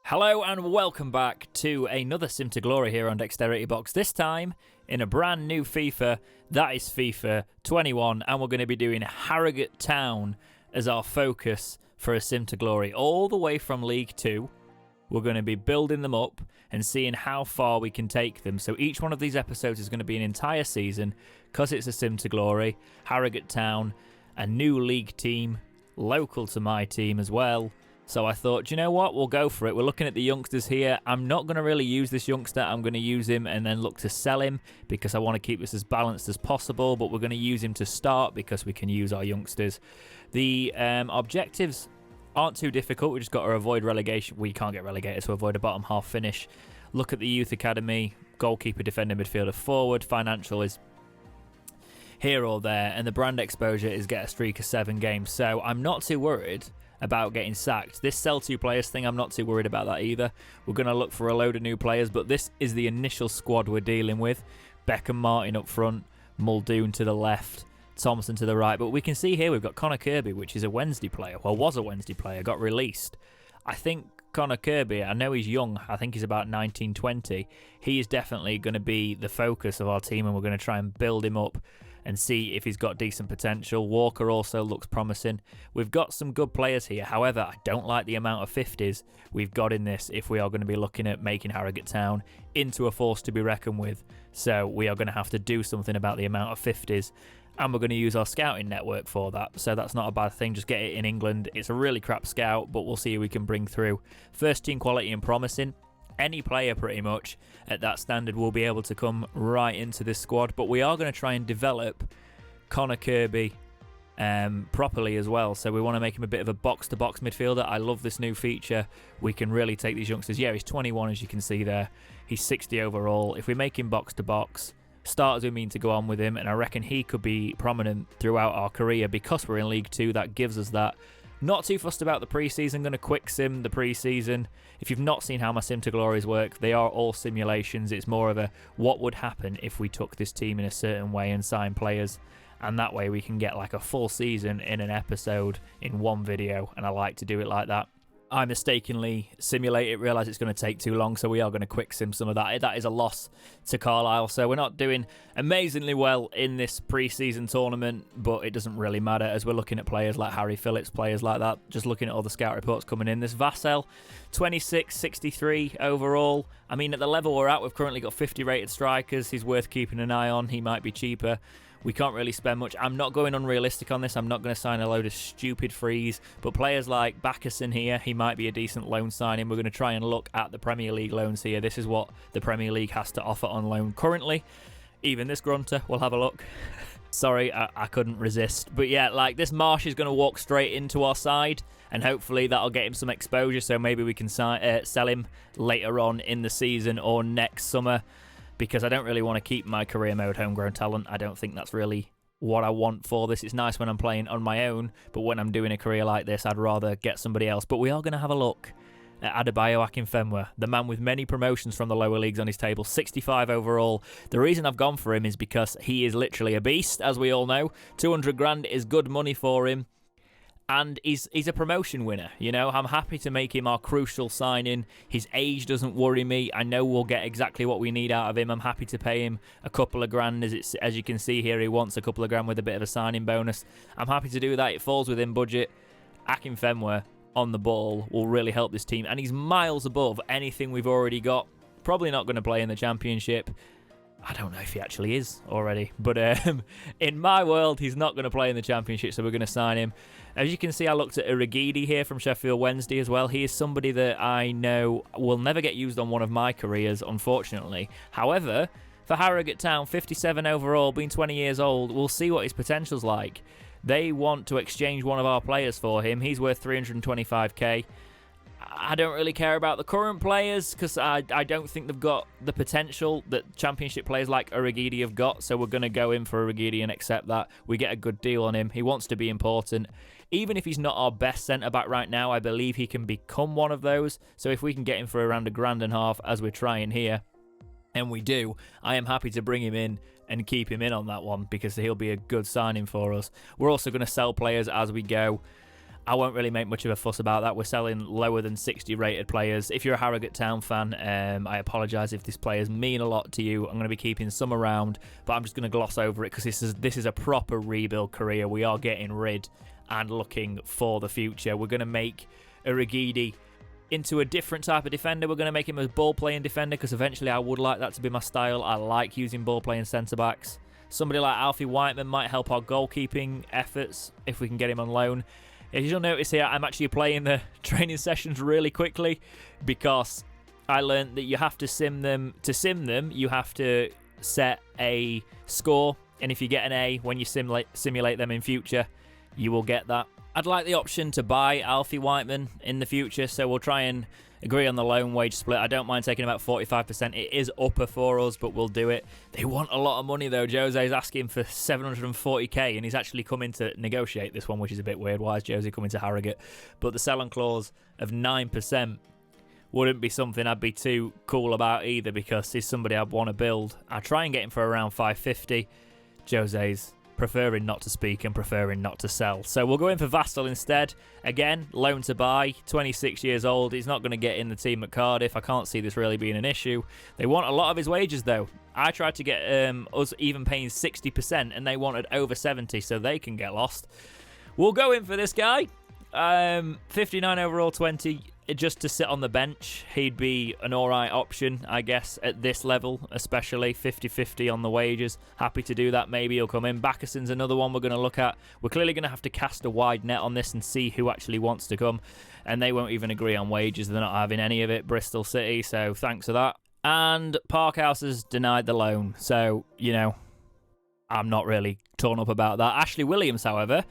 Hello and welcome back to another Sim to Glory here on Dexterity Box, this time in a brand new FIFA, that is FIFA 21, and we're going to be doing Harrogate Town as our focus for a Sim to Glory, all the way from League 2. We're going to be building them up and seeing how far we can take them, so each one of these episodes is going to be an entire season, because it's a Sim to Glory. Harrogate Town, a new league team, local to my team as well. So I thought, you know what, we'll go for it. We're looking at the youngsters here. I'm not going to really use this youngster. I'm going to use him and then look to sell him because I want to keep this as balanced as possible. But we're going to use him to start because we can use our youngsters. The objectives aren't too difficult. We just got to avoid relegation. We can't get relegated, so avoid a bottom half finish. Look at the youth academy. Goalkeeper, defender, midfielder, forward. Financial is here or there. And the brand exposure is get a streak of 7 games. So I'm not too worried about getting sacked. This sell 2 players thing, I'm not too worried about that either. We're going to look for a load of new players, but this is the initial squad we're dealing with. Beckham Martin up front, Muldoon to the left, Thompson to the right. But we can see here we've got Connor Kirby, which is a Wednesday player. Well, was a Wednesday player, got released. I think Connor Kirby, I know he's young, I think he's about 19, 20. He is definitely going to be the focus of our team, and we're going to try and build him up and see if he's got decent potential. Walker also looks promising. We've got some good players here. However, I don't like the amount of 50s we've got in this if we are going to be looking at making Harrogate Town into a force to be reckoned with. So we are going to have to do something about the amount of 50s, and we're going to use our scouting network for that. So that's not a bad thing. Just get it in England. It's a really crap scout, but we'll see who we can bring through. First team quality and promising. Any player pretty much at that standard will be able to come right into this squad, but we are going to try and develop Connor Kirby properly as well. So we want to make him a bit of a box-to-box midfielder. I love this new feature. We can really take these youngsters. Yeah, he's 21 as you can see there. He's 60 overall. If we make him box-to-box, starters we mean to go on with him, and I reckon he could be prominent throughout our career because we're in League 2. That gives us that. Not too fussed about the pre-season, going to quick sim the pre-season. If you've not seen how my Sim to Glories work, they are all simulations. It's more of a what would happen if we took this team in a certain way and signed players. And that way we can get like a full season in an episode in one video, and I like to do it like that. I mistakenly simulate it, realise it's going to take too long, so we are going to quick sim some of that. That is a loss to Carlisle, so we're not doing amazingly well in this pre-season tournament, but it doesn't really matter as we're looking at players like Harry Phillips, players like that, just looking at all the scout reports coming in. This Vassell, 26, 63 overall. I mean, at the level we're at, we've currently got 50 rated strikers. He's worth keeping an eye on. He might be cheaper. We can't really spend much. I'm not going unrealistic on this. I'm not going to sign a load of stupid frees. But players like Backerson here, he might be a decent loan signing. We're going to try and look at the Premier League loans here. This is what the Premier League has to offer on loan currently. Even this grunter, we'll have a look. Sorry, I couldn't resist. But yeah, like this Marsh is going to walk straight into our side. And hopefully that'll get him some exposure. So maybe we can sell him later on in the season or next summer. Because I don't really want to keep my career mode homegrown talent. I don't think that's really what I want for this. It's nice when I'm playing on my own, but when I'm doing a career like this, I'd rather get somebody else. But we are going to have a look at Adebayo Akinfenwa, the man with many promotions from the lower leagues on his table, 65 overall. The reason I've gone for him is because he is literally a beast, as we all know. 200 grand is good money for him. And he's a promotion winner, you know. I'm happy to make him our crucial signing. His age doesn't worry me. I know we'll get exactly what we need out of him. I'm happy to pay him a couple of grand. As you can see here, he wants a couple of grand with a bit of a signing bonus. I'm happy to do that. It falls within budget. Akinfenwa on the ball will really help this team. And he's miles above anything we've already got. Probably not going to play in the Championship. I don't know if he actually is already, but in my world, he's not going to play in the Championship, so we're going to sign him. As you can see, I looked at Iragidi here from Sheffield Wednesday as well. He is somebody that I know will never get used on one of my careers, unfortunately. However, for Harrogate Town, 57 overall, being 20 years old, we'll see what his potential's like. They want to exchange one of our players for him. He's worth 325k. I don't really care about the current players because I don't think they've got the potential that Championship players like Uragidi have got. So we're going to go in for Uragidi and accept that. We get a good deal on him. He wants to be important. Even if he's not our best centre-back right now, I believe he can become one of those. So if we can get him for around £1.5 grand, as we're trying here, and we do, I am happy to bring him in and keep him in on that one because he'll be a good signing for us. We're also going to sell players as we go. I won't really make much of a fuss about that. We're selling lower than 60 rated players. If you're a Harrogate Town fan, I apologise if this players mean a lot to you. I'm going to be keeping some around, but I'm just going to gloss over it because this is a proper rebuild career. We are getting rid and looking for the future. We're going to make Urhoghide into a different type of defender. We're going to make him a ball-playing defender because eventually I would like that to be my style. I like using ball-playing centre-backs. Somebody like Alfie Whiteman might help our goalkeeping efforts if we can get him on loan. As you'll notice here, I'm actually playing the training sessions really quickly because I learned that you have to sim them. To sim them, you have to set a score, and if you get an A when you simulate them in future, you will get that. I'd like the option to buy Alfie Whiteman in the future, so we'll try and agree on the loan wage split. I don't mind taking about 45%. It is upper for us, but we'll do it. They want a lot of money, though. Jose's asking for 740k, and he's actually coming to negotiate this one, which is a bit weird. Why is Jose coming to Harrogate? But the sell-on clause of 9% wouldn't be something I'd be too cool about either, because he's somebody I'd want to build. I try and get him for around 550. Jose's preferring not to speak and preferring not to sell. So we'll go in for Vastel instead. Again, loan to buy, 26 years old. He's not going to get in the team at Cardiff. I can't see this really being an issue. They want a lot of his wages, though. I tried to get us even paying 60%, and they wanted over 70, so they can get lost. We'll go in for this guy. 59 overall, 20. Just to sit on the bench, he'd be an alright option, I guess, at this level, especially 50-50 on the wages. Happy to do that. Maybe he'll come in. Bakkerson's another one we're going to look at. We're clearly going to have to cast a wide net on this and see who actually wants to come, and they won't even agree on wages. They're not having any of it, Bristol City, so thanks for that. And Parkhouse has denied the loan, so, you know, I'm not really torn up about that. Ashley Williams, however,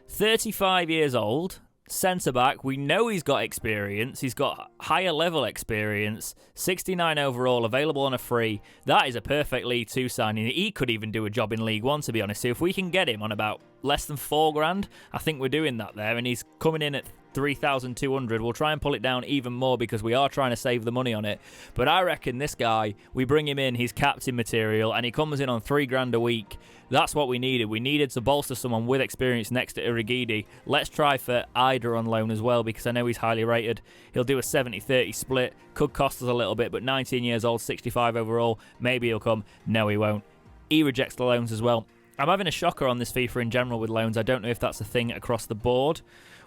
35 years old, centre-back. We know he's got experience. He's got higher level experience. 69 overall, available on a free. That is a perfect League 2 signing. He could even do a job in League 1, to be honest. So if we can get him on about less than £4,000, I think we're doing that there. And he's coming in at 3,200. We'll try and pull it down even more because we are trying to save the money on it. But I reckon this guy, we bring him in, he's captain material, and he comes in on £3,000 a week. That's what we needed. We needed to bolster someone with experience next to Urhoghide. Let's try for Ida on loan as well, because I know he's highly rated. He'll do a 70-30 split. Could cost us a little bit, but 19 years old, 65 overall. Maybe he'll come. No, he won't. He rejects the loans as well. I'm having a shocker on this FIFA in general with loans. I don't know if that's a thing across the board.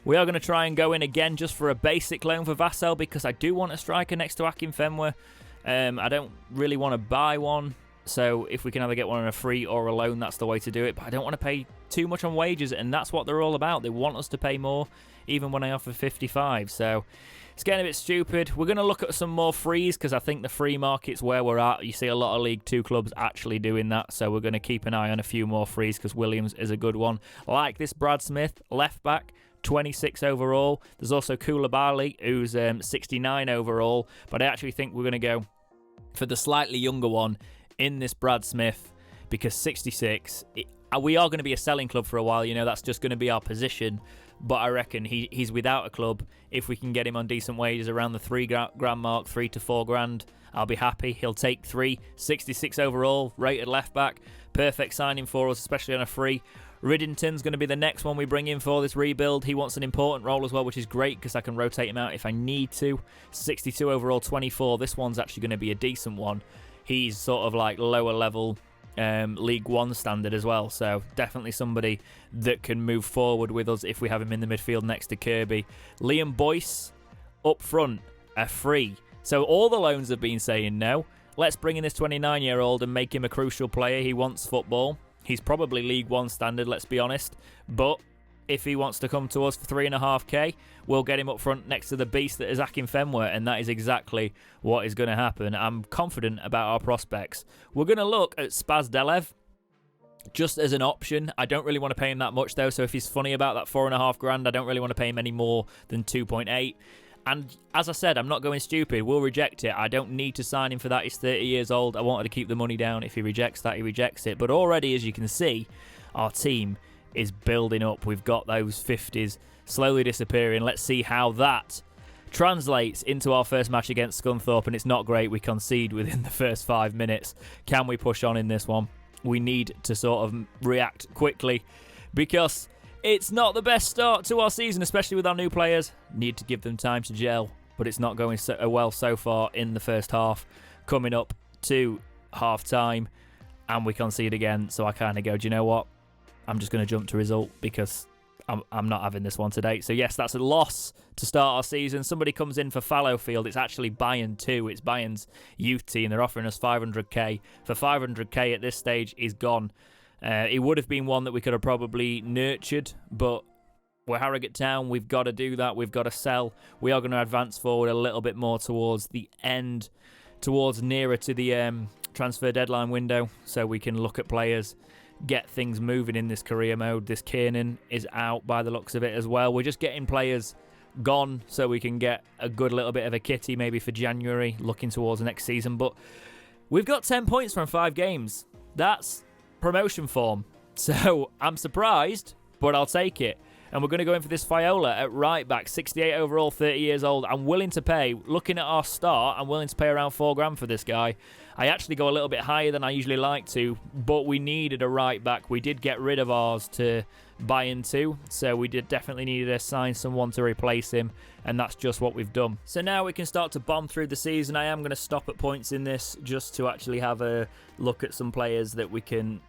We are going to try and go in again just for a basic loan for Vassell, because I do want a striker next to Akinfenwa. I don't really want to buy one. So if we can either get one on a free or a loan, that's the way to do it. But I don't want to pay too much on wages, and that's what they're all about. They want us to pay more, even when I offer 55. So it's getting a bit stupid. We're going to look at some more frees, because I think the free market's where we're at. You see a lot of League 2 clubs actually doing that. So we're going to keep an eye on a few more frees, because Williams is a good one. Like this Brad Smith, left back. 26 overall. There's also Koulibaly, who's 69 overall. But I actually think we're going to go for the slightly younger one in this Brad Smith, because 66, we are going to be a selling club for a while, you know, that's just going to be our position. But I reckon he's without a club. If we can get him on decent wages around the £3,000 mark, £3 to £4,000, I'll be happy. He'll take 66 overall, rated left back. Perfect signing for us, especially on a free. Riddington's going to be the next one we bring in for this rebuild. He wants an important role as well, which is great because I can rotate him out if I need to. 62 overall, 24. This one's actually going to be a decent one. He's sort of like lower level League 1 standard as well. So definitely somebody that can move forward with us if we have him in the midfield next to Kirby. Liam Boyce up front, a free. So all the loans have been saying no. Let's bring in this 29-year-old and make him a crucial player. He wants football. He's probably League 1 standard, let's be honest. But if he wants to come to us for 3.5k, we'll get him up front next to the beast that is Akinfenwa, and that is exactly what is going to happen. I'm confident about our prospects. We're going to look at Spaz Delev just as an option. I don't really want to pay him that much, though, so if he's funny about that £4,500, I don't really want to pay him any more than 2.8. And as I said, I'm not going stupid. We'll reject it. I don't need to sign him for that. He's 30 years old. I wanted to keep the money down. If he rejects that, he rejects it. But already, as you can see, our team is building up. We've got those 50s slowly disappearing. Let's see how that translates into our first match against Scunthorpe. And it's not great. We concede within the first 5 minutes. Can we push on in this one? We need to sort of react quickly, because It's not the best start to our season, especially with our new players. Need to give them time to gel, but it's not going so well so far in the first half. Coming up to half-time, and we concede again, so I kind of go, do you know what? I'm just going to jump to result because I'm not having this one today. So yes, that's a loss to start our season. Somebody comes in for Fallowfield. It's actually Bayern 2. It's Bayern's youth team. They're offering us 500k. For 500k at this stage, he's gone. It would have been one that we could have probably nurtured, but we're Harrogate Town. We've got to do that. We've got to sell. We are going to advance forward a little bit more towards the end, towards nearer to the transfer deadline window, so we can look at players, get things moving in this career mode. This Kiernan is out by the looks of it as well. We're just getting players gone so we can get a good little bit of a kitty maybe for January, looking towards the next season. But we've got 10 points from 5 games. That's promotion form. So I'm surprised, but I'll take it. And we're going to go in for this Fiola at right back, 68 overall, 30 years old. I'm willing to pay, looking at our start, I'm willing to pay around $4 for this guy. I actually go a little bit higher than I usually like to, but we needed a right back. We did get rid of ours to buy into, so we did definitely need to sign someone to replace him, and that's just what we've done. So now we can start to bomb through the season. I am going to stop at points in this just to actually have a look at some players that we can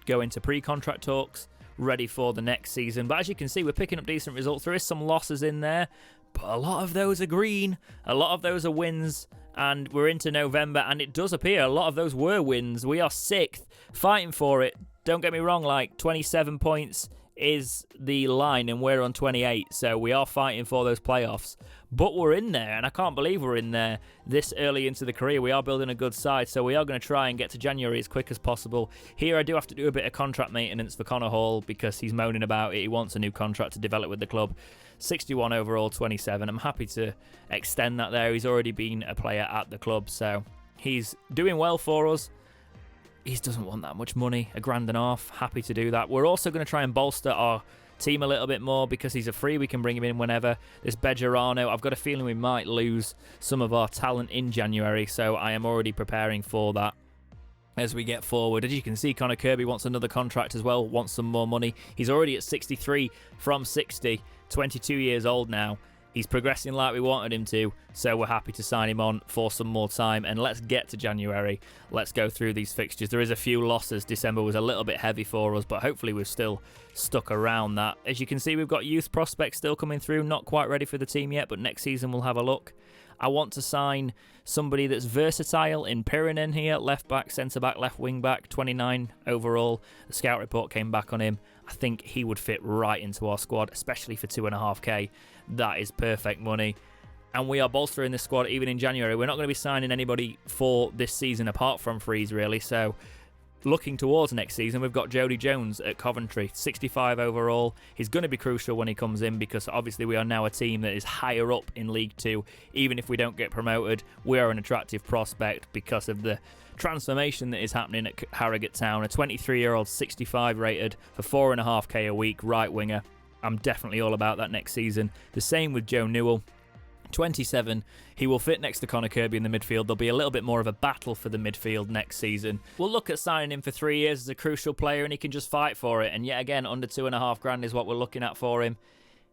go into pre-contract talks, ready for the next season. But as you can see, we're picking up decent results. There is some losses in there, but a lot of those are green, a lot of those are wins, and we're into November, and it does appear a lot of those were wins. We are 6th, fighting for it. Don't get me wrong, like 27 points is the line, and we're on 28, so we are fighting for those playoffs. But we're in there, and I can't believe we're in there this early into the career. We are building a good side, so we are going to try and get to January as quick as possible. Here I do have to do a bit of contract maintenance for Connor Hall because he's moaning about it. He wants a new contract to develop with the club. 61 overall, 27. I'm happy to extend that there. He's already been a player at the club, so he's doing well for us. He doesn't want that much money, $1.5 grand. Happy to do that. We're also going to try and bolster our team a little bit more because he's a free. We can bring him in whenever. This Bejarano, I've got a feeling we might lose some of our talent in January, so I am already preparing for that as we get forward. As you can see, Connor Kirby wants another contract as well, wants some more money. He's already at 63 from 60, 22 years old now. He's progressing like we wanted him to, so we're happy to sign him on for some more time. And let's get to January. Let's go through these fixtures. There is a few losses. December was a little bit heavy for us, but hopefully we've still stuck around that. As you can see, we've got youth prospects still coming through. Not quite ready for the team yet, but next season we'll have a look. I want to sign somebody that's versatile in Pirinen here. Left back, centre back, left wing back, 29 overall. The scout report came back on him. I think he would fit right into our squad, especially for 2.5k. That is perfect money. And we are bolstering this squad even in January. We're not going to be signing anybody for this season apart from Freeze, really. So looking towards next season, we've got Jody Jones at Coventry, 65 overall. He's going to be crucial when he comes in because obviously we are now a team that is higher up in League 2. Even if we don't get promoted, we are an attractive prospect because of the transformation that is happening at Harrogate Town. A 23-year-old, 65 rated for 4.5k a week, right winger. I'm definitely all about that next season. The same with Joe Newell. 27, he will fit next to Connor Kirby in the midfield. There'll be a little bit more of a battle for the midfield next season. We'll look at signing him for 3 years as a crucial player and he can just fight for it. And yet again, under 2.5 grand is what we're looking at for him.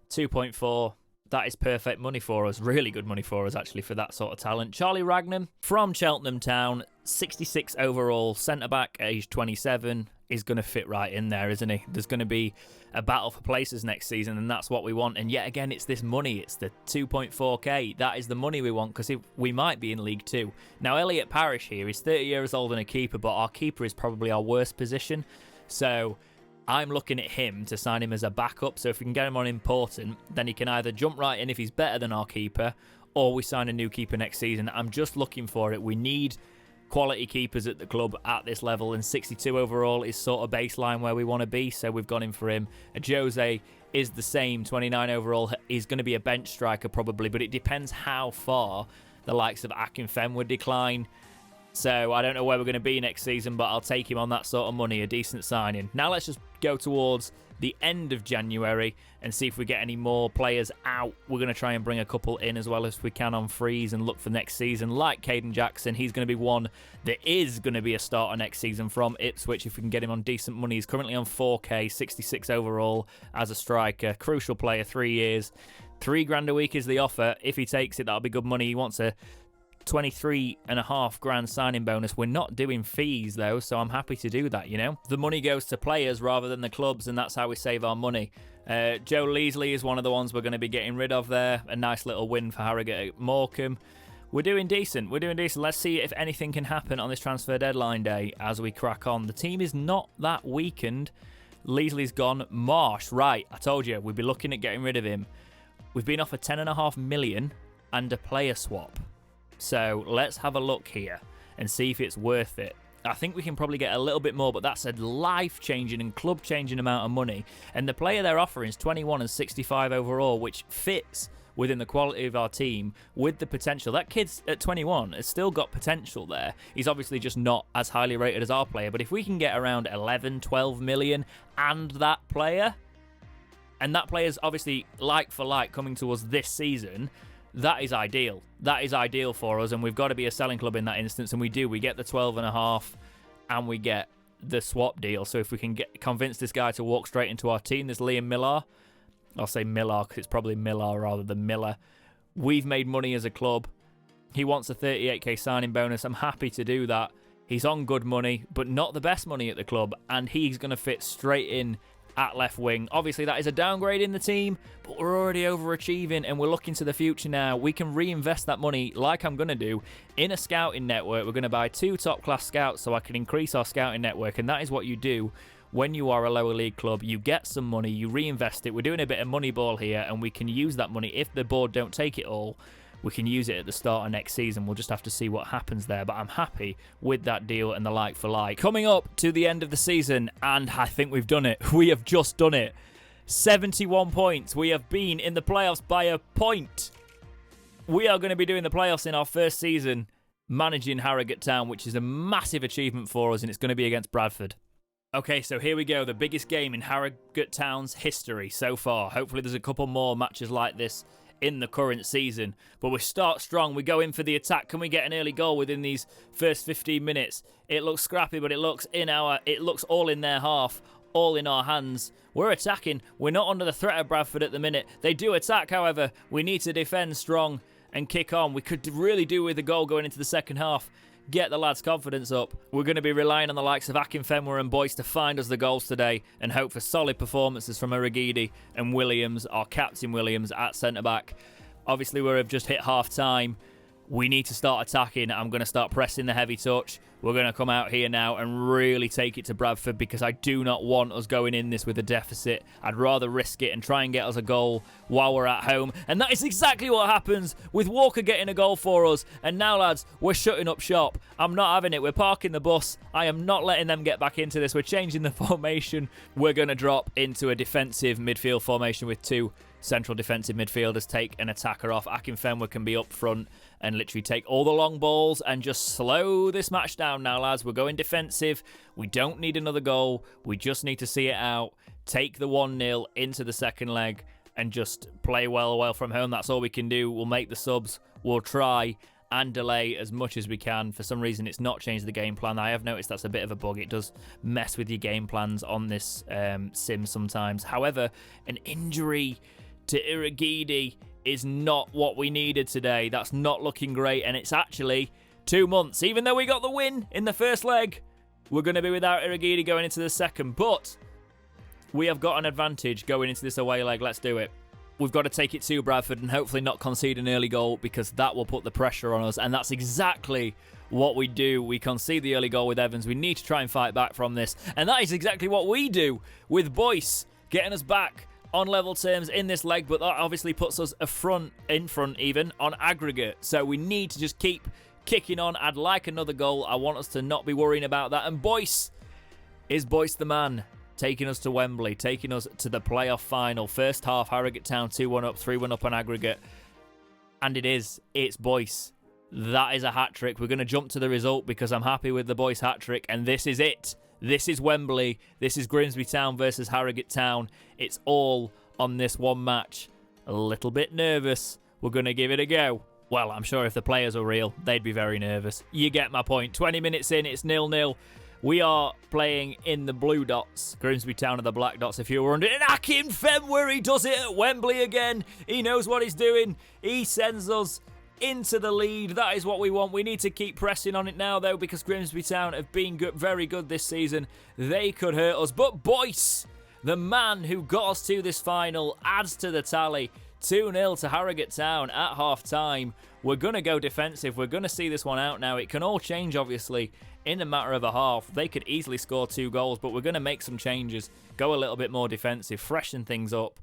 2.4, that is perfect money for us. Really good money for us, actually, for that sort of talent. Charlie Ragnham from Cheltenham Town, 66 overall, centre-back, age 27, is going to fit right in there, isn't he? There's going to be a battle for places next season, and that's what we want. And yet again, it's this money. It's the 2.4k. That is the money we want, because we might be in League 2. Now, Elliot Parrish here is 30 years old and a keeper, but our keeper is probably our worst position. So I'm looking at him to sign him as a backup. So if we can get him on important, then he can either jump right in if he's better than our keeper, or we sign a new keeper next season. I'm just looking for it. We need quality keepers at the club at this level, and 62 overall is sort of baseline where we want to be, so we've gone in for him. Jose is the same, 29 overall. He's going to be a bench striker probably, but it depends how far the likes of Akinfenwa would decline. So I don't know where we're going to be next season, but I'll take him on that sort of money, a decent signing. Now let's just go towards the end of January and see if we get any more players out. We're going to try and bring a couple in as well as we can on freeze and look for next season, like Caden Jackson. He's going to be one that is going to be a starter next season from Ipswich if we can get him on decent money. He's currently on 4K, 66 overall as a striker. Crucial player, 3 years. $3,000 a week is the offer. If he takes it, that'll be good money. He wants a 23.5 grand signing bonus. We're not doing fees though, so I'm happy to do that, you know. The money goes to players rather than the clubs, and that's how we save our money. Joe Leasley is one of the ones we're going to be getting rid of there. A nice little win for Harrogate at Morecambe. We're doing decent. Let's see if anything can happen on this transfer deadline day as we crack on. The team is not that weakened. Leasley's gone. Marsh, right, I told you, we'd be looking at getting rid of him. We've been offered 10.5 million and a player swap. So let's have a look here and see if it's worth it. I think we can probably get a little bit more, but that's a life-changing and club-changing amount of money. And the player they're offering is 21 and 65 overall, which fits within the quality of our team with the potential. That kid's at 21 has still got potential there. He's obviously just not as highly rated as our player, but if we can get around 11, 12 million and that player, and that player's obviously like for like coming to us this season, that is ideal. That is ideal for us, and we've got to be a selling club in that instance, and we do. We get the 12.5 and we get the swap deal. So if we can convince this guy to walk straight into our team, this Liam Millar, I'll say Millar because it's probably Millar rather than Miller. We've made money as a club. He wants a 38k signing bonus. I'm happy to do that. He's on good money, but not the best money at the club, and he's going to fit straight in at left wing. Obviously, that is a downgrade in the team, but we're already overachieving and we're looking to the future now. We can reinvest that money, like I'm going to do, in a scouting network. We're going to buy 2 top-class scouts so I can increase our scouting network, and that is what you do when you are a lower league club. You get some money, you reinvest it. We're doing a bit of money ball here, and we can use that money. If the board don't take it all, we can use it at the start of next season. We'll just have to see what happens there. But I'm happy with that deal and the like for like. Coming up to the end of the season, and I think we've done it. We have just done it. 71 points. We have been in the playoffs by a point. We are going to be doing the playoffs in our first season, managing Harrogate Town, which is a massive achievement for us, and it's going to be against Bradford. Okay, so here we go. The biggest game in Harrogate Town's history so far. Hopefully there's a couple more matches like this in the current season, but we start strong. We go in for the attack. Can we get an early goal within these first 15 minutes? It looks scrappy, but it looks all in their half, all in our hands. We're attacking. We're not under the threat of Bradford at the minute. They do attack, however. We need to defend strong and kick on. We could really do with a goal going into the second half. Get the lads' confidence up. We're going to be relying on the likes of Akinfenwa and Boyce to find us the goals today and hope for solid performances from Aragidi and Williams, our captain Williams, at centre-back. Obviously, we've just hit half-time. We need to start attacking. I'm going to start pressing the heavy touch. We're going to come out here now and really take it to Bradford because I do not want us going in this with a deficit. I'd rather risk it and try and get us a goal while we're at home. And that is exactly what happens with Walker getting a goal for us. And now, lads, we're shutting up shop. I'm not having it. We're parking the bus. I am not letting them get back into this. We're changing the formation. We're going to drop into a defensive midfield formation with 2 central defensive midfielders, take an attacker off. Akinfenwa can be up front and literally take all the long balls and just slow this match down now, lads. We're going defensive. We don't need another goal. We just need to see it out, take the 1-0 into the second leg and just play well from home. That's all we can do. We'll make the subs. We'll try and delay as much as we can. For some reason, it's not changed the game plan. I have noticed that's a bit of a bug. It does mess with your game plans on this sim sometimes. However, an injury to Iragidi is not what we needed today. That's not looking great, and it's actually 2 months. Even though we got the win in the first leg, we're going to be without Iragidi going into the second, but we have got an advantage going into this away leg. Let's do it. We've got to take it to Bradford and hopefully not concede an early goal because that will put the pressure on us, and that's exactly what we do. We concede the early goal with Evans. We need to try and fight back from this, and that is exactly what we do with Boyce getting us back on level terms in this leg, but that obviously puts us in front even on aggregate. So we need to just keep kicking on. I'd like another goal. I want us to not be worrying about that. And Boyce the man, taking us to Wembley, taking us to the playoff final. First half, Harrogate Town 2-1 up, 3-1 up on aggregate. And it's Boyce. That is a hat-trick. We're going to jump to the result because I'm happy with the boys' hat-trick, and this is it. This is Wembley. This is Grimsby Town versus Harrogate Town. It's all on this one match. A little bit nervous. We're going to give it a go. Well, I'm sure if the players were real, they'd be very nervous. You get my point. 20 minutes in, it's 0-0. We are playing in the blue dots. Grimsby Town are the black dots, if you were wondering. And Akinfenwa, he does it at Wembley again. He knows what he's doing. He sends us into the lead. That is what we want. We need to keep pressing on it now, though, because Grimsby Town have been very good this season. They could hurt us. But Boyce, the man who got us to this final, adds to the tally. 2-0 to Harrogate Town at half-time. We're going to go defensive. We're going to see this one out now. It can all change, obviously, in a matter of a half. They could easily score 2 goals, but we're going to make some changes, go a little bit more defensive, freshen things up,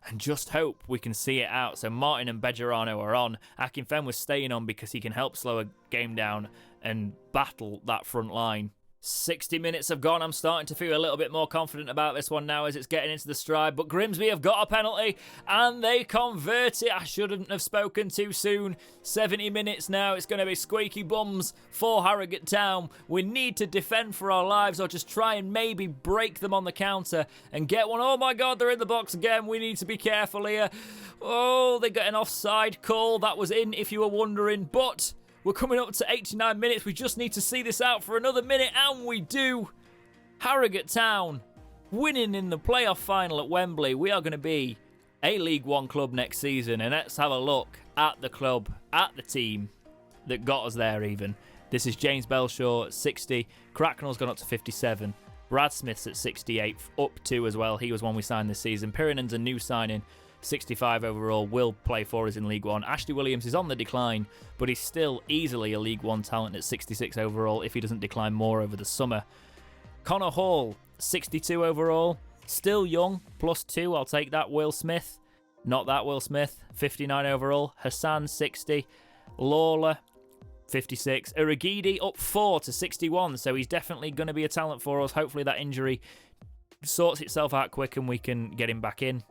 and just hope we can see it out. So Martin and Bejarano are on. Akinfenwa was staying on because he can help slow a game down and battle that front line. 60 minutes have gone. I'm starting to feel a little bit more confident about this one now as it's getting into the stride. But Grimsby have got a penalty and they convert it. I shouldn't have spoken too soon. 70 minutes now. It's going to be squeaky bums for Harrogate Town. We need to defend for our lives or just try and maybe break them on the counter and get one. Oh my God, they're in the box again. We need to be careful here. Oh, they got an offside call. That was in, if you were wondering. But we're coming up to 89 minutes. We just need to see this out for another minute, and we do. Harrogate Town winning in the playoff final at Wembley. We are going to be a League One club next season, and let's have a look at the club, at the team that got us there even. This is James Belshaw at 60. Cracknell's gone up to 57. Brad Smith's at 68, up 2 as well. He was one we signed this season. Pirinen's a new signing. 65 overall, will play for us in League One. Ashley Williams is on the decline, but he's still easily a League One talent at 66 overall if he doesn't decline more over the summer. Connor Hall, 62 overall, still young, +2, I'll take that. Will Smith, not that Will Smith, 59 overall. Hassan, 60. Lawler, 56. Uragidi up 4 to 61, so he's definitely going to be a talent for us. Hopefully that injury sorts itself out quick and we can get him back in.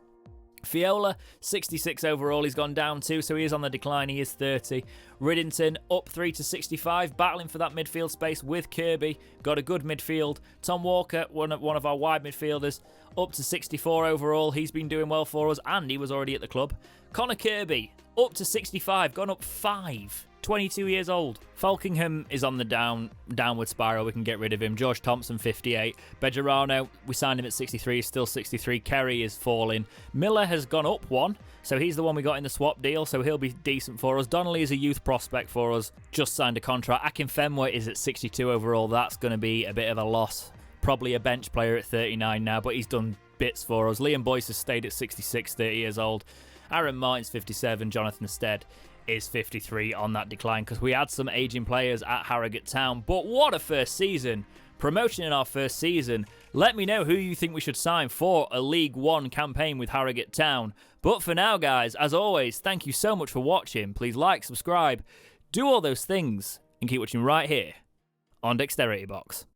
Fiola, 66 overall, he's gone down 2, so he is on the decline, he is 30. Riddington, up 3 to 65, battling for that midfield space with Kirby, got a good midfield. Tom Walker, one of our wide midfielders, up to 64 overall, he's been doing well for us, and he was already at the club. Connor Kirby, up to 65, gone up 5. 22 years old. Falkingham is on the downward spiral. We can get rid of him. George Thompson, 58. Bejarano, we signed him at 63. He's still 63. Kerry is falling. Miller has gone up 1. So he's the one we got in the swap deal. So he'll be decent for us. Donnelly is a youth prospect for us. Just signed a contract. Akinfenwa is at 62 overall. That's going to be a bit of a loss. Probably a bench player at 39 now, but he's done bits for us. Liam Boyce has stayed at 66, 30 years old. Aaron Martin's 57. Jonathan Stead is 53 on that decline because we had some aging players at Harrogate Town. But what a first season. Promotion in our first season. Let me know who you think we should sign for a League One campaign with Harrogate Town. But for now, guys, as always, thank you so much for watching. Please like, subscribe, do all those things, and keep watching right here on Dexterity Box.